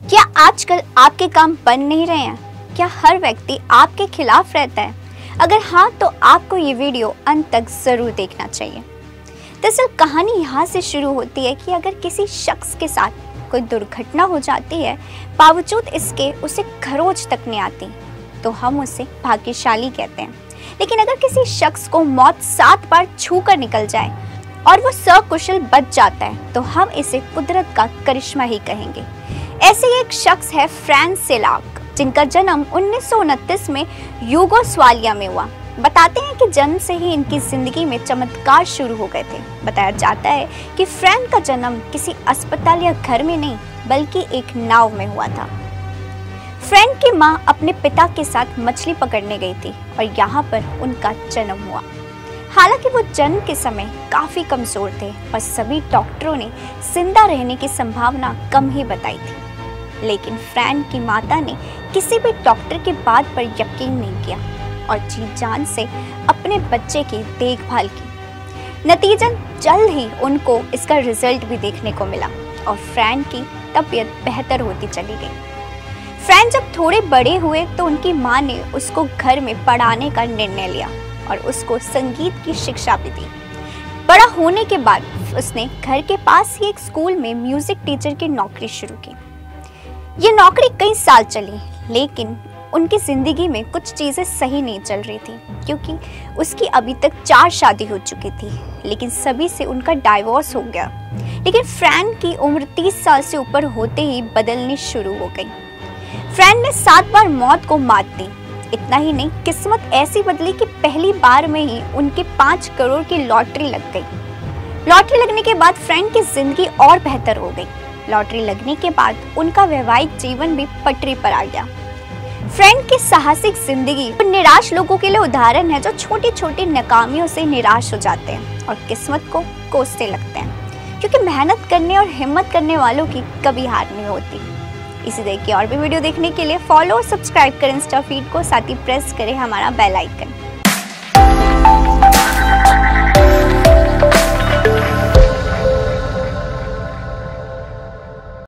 क्या आजकल आपके काम बन नहीं रहे हैं? क्या हर व्यक्ति आपके खिलाफ रहता है? अगर हाँ, तो आपको ये वीडियो अंत तक जरूर देखना चाहिए। दरअसल कहानी यहाँ से शुरू होती है कि अगर किसी शख्स के साथ कोई दुर्घटना हो जाती है, बावजूद इसके उसे खरोच तक नहीं आती, तो हम उसे भाग्यशाली कहते हैं। लेकिन अगर किसी शख्स को मौत 7 बार छू कर निकल जाए और वो सकुशल बच जाता है, तो हम इसे कुदरत का करिश्मा ही कहेंगे। ऐसे ही एक शख्स है फ्रांज सेलाक, जिनका जन्म 1929 में यूगोस्लाविया में हुआ। बताते हैं कि जन्म से ही इनकी जिंदगी में चमत्कार शुरू हो गए थे। बताया जाता है कि फ्रांज का जन्म किसी अस्पताल या घर में नहीं, बल्कि एक नाव में हुआ था। फ्रांज की मां अपने पिता के साथ मछली पकड़ने गई थी और यहाँ पर उनका जन्म हुआ। हालांकि वो जन्म के समय काफी कमजोर थे और सभी डॉक्टरों ने जिंदा रहने की संभावना कम ही बताई थी, लेकिन फ्रांज की माता ने किसी भी डॉक्टर की बात पर यकीन नहीं किया और जी जान से अपने बच्चे की देखभाल की। नतीजन जल्द ही उनको इसका रिजल्ट भी देखने को मिला और फ्रांज की तबीयत बेहतर होती चली गई। फ्रांज जब थोड़े बड़े हुए तो उनकी मां ने उसको घर में पढ़ाने का निर्णय लिया और उसको संगीत की शिक्षा भी दी। बड़ा होने के बाद उसने घर के पास ही एक स्कूल में म्यूजिक टीचर की नौकरी शुरू की। ये नौकरी कई साल चली, लेकिन उनकी जिंदगी में कुछ चीजें सही नहीं चल रही थी, क्योंकि उसकी अभी तक 4 शादी हो चुकी थी, लेकिन सभी से उनका डाइवोर्स हो गया। लेकिन फ्रांज की उम्र 30 साल से ऊपर होते ही बदलनी शुरू हो गई। फ्रांज ने 7 बार मौत को मात दी। इतना ही नहीं, किस्मत ऐसी बदली कि पहली बार में ही उनके 5 करोड़ की लॉटरी लग गई। लॉटरी लगने के बाद फ्रांज की जिंदगी और बेहतर हो गई। लॉटरी लगने के बाद उनका वैवाहिक जीवन भी पटरी पर आ गया। फ्रांज की साहसिक जिंदगी उन निराश लोगों के लिए उदाहरण है, जो छोटी छोटी नाकामियों से निराश हो जाते हैं और किस्मत को कोसते लगते हैं, क्योंकि मेहनत करने और हिम्मत करने वालों की कभी हार नहीं होती। इसी तरह की और भी वीडियो देखने के लिए फॉलो और सब्सक्राइब करें इंस्टा फीड को, साथ ही प्रेस करें हमारा बेल आइकन।